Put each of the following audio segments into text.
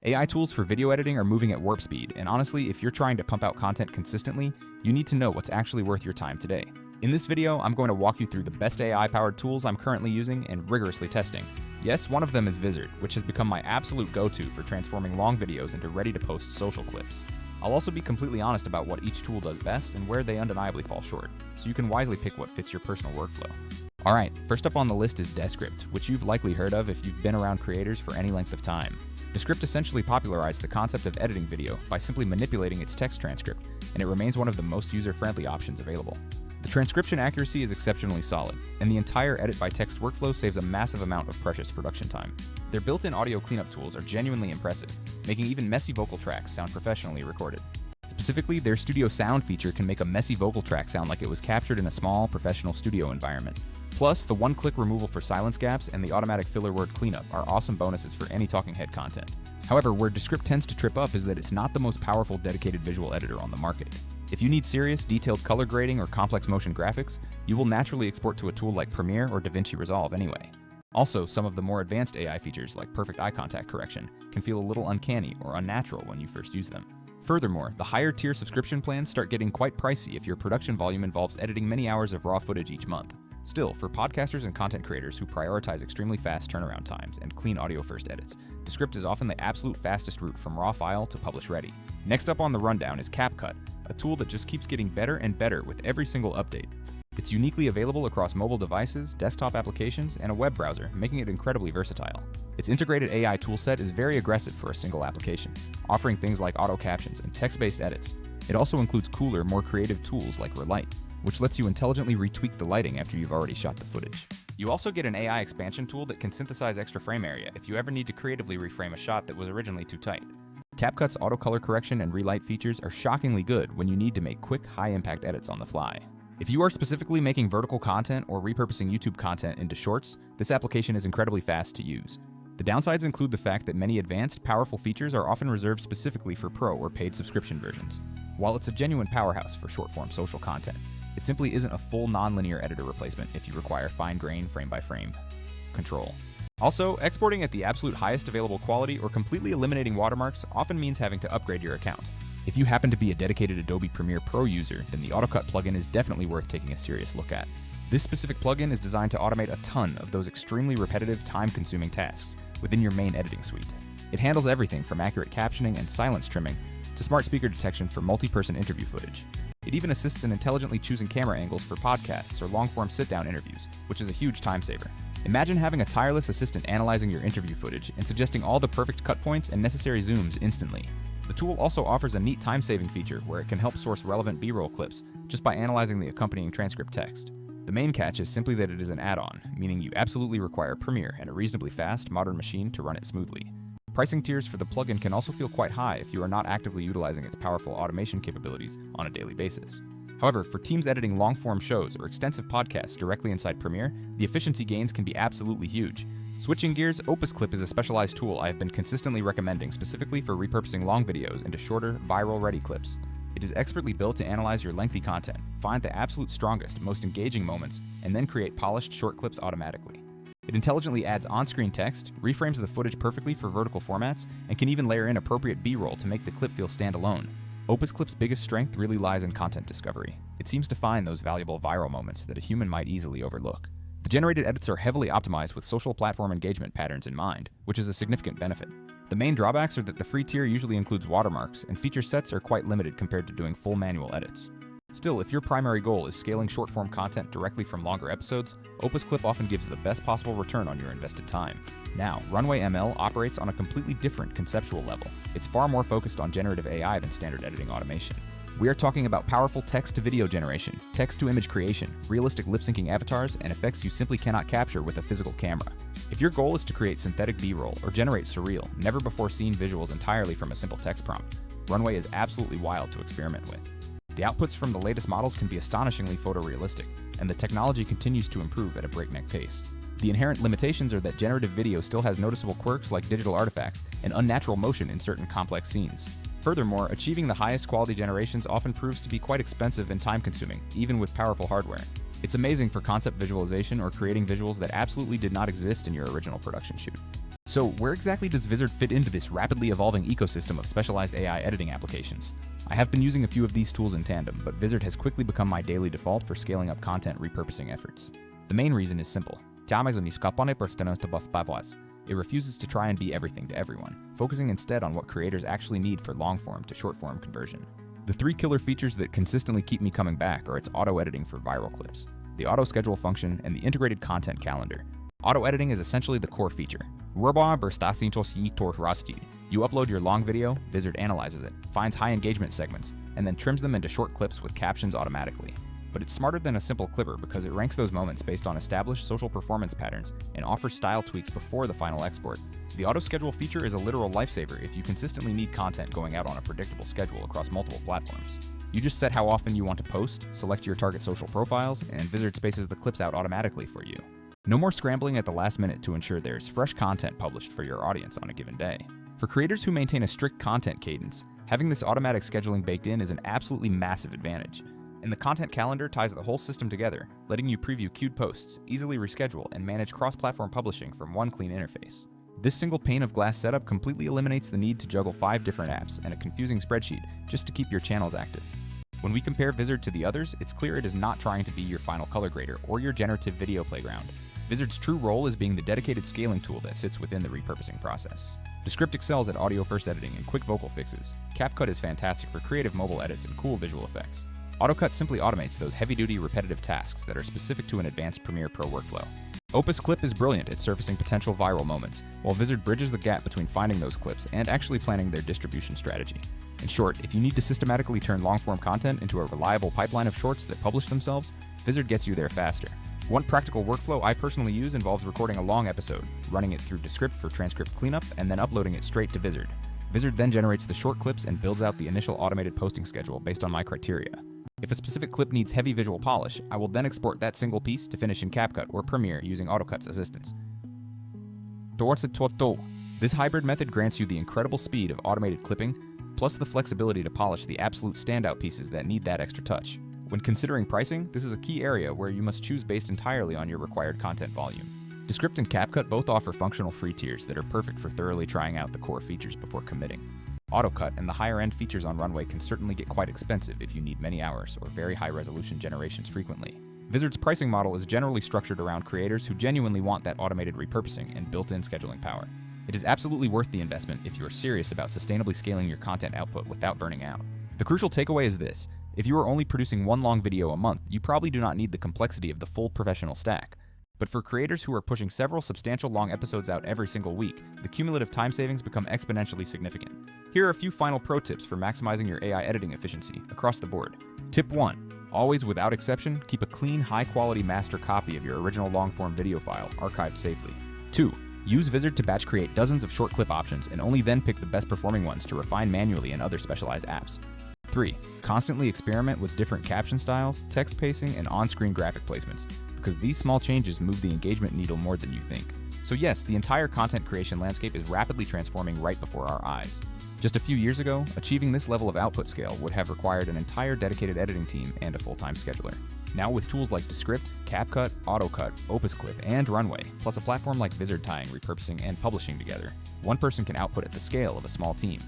AI tools for video editing are moving at warp speed, and honestly, if you're trying to pump out content consistently, you need to know what's actually worth your time today. In this video, I'm going to walk you through the best AI-powered tools I'm currently using and rigorously testing. Yes, one of them is Vizard, which has become my absolute go-to for transforming long videos into ready-to-post social clips. I'll also be completely honest about what each tool does best and where they undeniably fall short, so you can wisely pick what fits your personal workflow. Alright, first up on the list is Descript, which you've likely heard of if you've been around creators for any length of time. Descript essentially popularized the concept of editing video by simply manipulating its text transcript, and it remains one of the most user-friendly options available. The transcription accuracy is exceptionally solid, and the entire edit by text workflow saves a massive amount of precious production time. Their built-in audio cleanup tools are genuinely impressive, making even messy vocal tracks sound professionally recorded. Specifically, their studio sound feature can make a messy vocal track sound like it was captured in a small, professional studio environment. Plus, the one-click removal for silence gaps and the automatic filler word cleanup are awesome bonuses for any talking head content. However, where Descript tends to trip up is that it's not the most powerful dedicated visual editor on the market. If you need serious, detailed color grading or complex motion graphics, you will naturally export to a tool like Premiere or DaVinci Resolve anyway. Also, some of the more advanced AI features like perfect eye contact correction can feel a little uncanny or unnatural when you first use them. Furthermore, the higher tier subscription plans start getting quite pricey if your production volume involves editing many hours of raw footage each month. Still, for podcasters and content creators who prioritize extremely fast turnaround times and clean audio-first edits, Descript is often the absolute fastest route from raw file to publish ready. Next up on the rundown is CapCut, a tool that just keeps getting better and better with every single update. It's uniquely available across mobile devices, desktop applications, and a web browser, making it incredibly versatile. Its integrated AI toolset is very aggressive for a single application, offering things like auto captions and text-based edits. It also includes cooler, more creative tools like Relight, which lets you intelligently retweak the lighting after you've already shot the footage. You also get an AI expansion tool that can synthesize extra frame area if you ever need to creatively reframe a shot that was originally too tight. CapCut's auto color correction and relight features are shockingly good when you need to make quick, high-impact edits on the fly. If you are specifically making vertical content or repurposing YouTube content into shorts, this application is incredibly fast to use. The downsides include the fact that many advanced, powerful features are often reserved specifically for pro or paid subscription versions. While it's a genuine powerhouse for short-form social content, it simply isn't a full non-linear editor replacement if you require fine-grain, frame-by-frame control. Also, exporting at the absolute highest available quality or completely eliminating watermarks often means having to upgrade your account. If you happen to be a dedicated Adobe Premiere Pro user, then the Autocut plugin is definitely worth taking a serious look at. This specific plugin is designed to automate a ton of those extremely repetitive, time-consuming tasks within your main editing suite. It handles everything from accurate captioning and silence trimming to smart speaker detection for multi-person interview footage. It even assists in intelligently choosing camera angles for podcasts or long-form sit-down interviews, which is a huge time saver. Imagine having a tireless assistant analyzing your interview footage and suggesting all the perfect cut points and necessary zooms instantly. The tool also offers a neat time-saving feature where it can help source relevant B-roll clips just by analyzing the accompanying transcript text. The main catch is simply that it is an add-on, meaning you absolutely require Premiere and a reasonably fast, modern machine to run it smoothly. Pricing tiers for the plugin can also feel quite high if you are not actively utilizing its powerful automation capabilities on a daily basis. However, for teams editing long-form shows or extensive podcasts directly inside Premiere, the efficiency gains can be absolutely huge. Switching gears, Opus Clip is a specialized tool I have been consistently recommending specifically for repurposing long videos into shorter, viral-ready clips. It is expertly built to analyze your lengthy content, find the absolute strongest, most engaging moments, and then create polished short clips automatically. It intelligently adds on-screen text, reframes the footage perfectly for vertical formats, and can even layer in appropriate B-roll to make the clip feel standalone. Opus Clip's biggest strength really lies in content discovery. It seems to find those valuable viral moments that a human might easily overlook. The generated edits are heavily optimized with social platform engagement patterns in mind, which is a significant benefit. The main drawbacks are that the free tier usually includes watermarks, and feature sets are quite limited compared to doing full manual edits. Still, if your primary goal is scaling short-form content directly from longer episodes, Opus Clip often gives the best possible return on your invested time. Now, Runway ML operates on a completely different conceptual level. It's far more focused on generative AI than standard editing automation. We are talking about powerful text-to-video generation, text-to-image creation, realistic lip-syncing avatars, and effects you simply cannot capture with a physical camera. If your goal is to create synthetic B-roll or generate surreal, never-before-seen visuals entirely from a simple text prompt, Runway is absolutely wild to experiment with. The outputs from the latest models can be astonishingly photorealistic, and the technology continues to improve at a breakneck pace. The inherent limitations are that generative video still has noticeable quirks like digital artifacts and unnatural motion in certain complex scenes. Furthermore, achieving the highest quality generations often proves to be quite expensive and time-consuming, even with powerful hardware. It's amazing for concept visualization or creating visuals that absolutely did not exist in your original production shoot. So where exactly does Vizard fit into this rapidly evolving ecosystem of specialized AI editing applications? I have been using a few of these tools in tandem, but Vizard has quickly become my daily default for scaling up content repurposing efforts. The main reason is simple. It refuses to try and be everything to everyone, focusing instead on what creators actually need for long-form to short-form conversion. The three killer features that consistently keep me coming back are its auto-editing for viral clips, the auto-schedule function, and the integrated content calendar. Auto-editing is essentially the core feature. You upload your long video, Vizard analyzes it, finds high engagement segments, and then trims them into short clips with captions automatically. But it's smarter than a simple clipper because it ranks those moments based on established social performance patterns and offers style tweaks before the final export. The auto-schedule feature is a literal lifesaver if you consistently need content going out on a predictable schedule across multiple platforms. You just set how often you want to post, select your target social profiles, and Vizard spaces the clips out automatically for you. No more scrambling at the last minute to ensure there's fresh content published for your audience on a given day. For creators who maintain a strict content cadence, having this automatic scheduling baked in is an absolutely massive advantage. And the content calendar ties the whole system together, letting you preview queued posts, easily reschedule, and manage cross-platform publishing from one clean interface. This single pane of glass setup completely eliminates the need to juggle 5 different apps and a confusing spreadsheet just to keep your channels active. When we compare Vizard to the others, it's clear it is not trying to be your final color grader or your generative video playground. Vizard's true role is being the dedicated scaling tool that sits within the repurposing process. Descript excels at audio-first editing and quick vocal fixes. CapCut is fantastic for creative mobile edits and cool visual effects. Autocut simply automates those heavy-duty repetitive tasks that are specific to an advanced Premiere Pro workflow. Opus Clip is brilliant at surfacing potential viral moments, while Vizard bridges the gap between finding those clips and actually planning their distribution strategy. In short, if you need to systematically turn long-form content into a reliable pipeline of shorts that publish themselves, Vizard gets you there faster. One practical workflow I personally use involves recording a long episode, running it through Descript for transcript cleanup, and then uploading it straight to Vizard. Vizard then generates the short clips and builds out the initial automated posting schedule based on my criteria. If a specific clip needs heavy visual polish, I will then export that single piece to finish in CapCut or Premiere using Autocut's assistance. This hybrid method grants you the incredible speed of automated clipping, plus the flexibility to polish the absolute standout pieces that need that extra touch. When considering pricing, this is a key area where you must choose based entirely on your required content volume. Descript and CapCut both offer functional free tiers that are perfect for thoroughly trying out the core features before committing. Autocut and the higher-end features on Runway can certainly get quite expensive if you need many hours or very high-resolution generations frequently. Vizard's pricing model is generally structured around creators who genuinely want that automated repurposing and built-in scheduling power. It is absolutely worth the investment if you are serious about sustainably scaling your content output without burning out. The crucial takeaway is this: if you are only producing one long video a month, you probably do not need the complexity of the full professional stack. But for creators who are pushing several substantial long episodes out every single week, the cumulative time savings become exponentially significant. Here are a few final pro tips for maximizing your AI editing efficiency across the board. Tip 1. Always, without exception, keep a clean, high-quality master copy of your original long-form video file archived safely. 2. Use Vizard to batch create dozens of short clip options and only then pick the best performing ones to refine manually in other specialized apps. 3. Constantly experiment with different caption styles, text pacing, and on-screen graphic placements, because these small changes move the engagement needle more than you think. So yes, the entire content creation landscape is rapidly transforming right before our eyes. Just a few years ago, achieving this level of output scale would have required an entire dedicated editing team and a full-time scheduler. Now with tools like Descript, CapCut, Autocut, Opus Clip, and Runway, plus a platform like Vizard tying repurposing and publishing together, one person can output at the scale of a small team.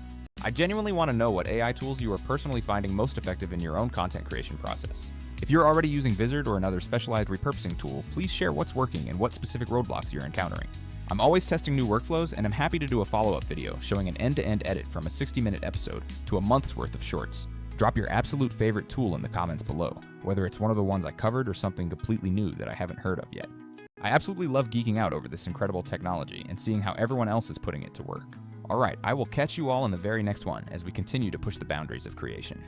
I genuinely want to know what AI tools you are personally finding most effective in your own content creation process. If you're already using Vizard or another specialized repurposing tool, please share what's working and what specific roadblocks you're encountering. I'm always testing new workflows, and I'm happy to do a follow-up video showing an end-to-end edit from a 60-minute episode to a month's worth of shorts. Drop your absolute favorite tool in the comments below, whether it's one of the ones I covered or something completely new that I haven't heard of yet. I absolutely love geeking out over this incredible technology and seeing how everyone else is putting it to work. Alright, I will catch you all in the very next one as we continue to push the boundaries of creation.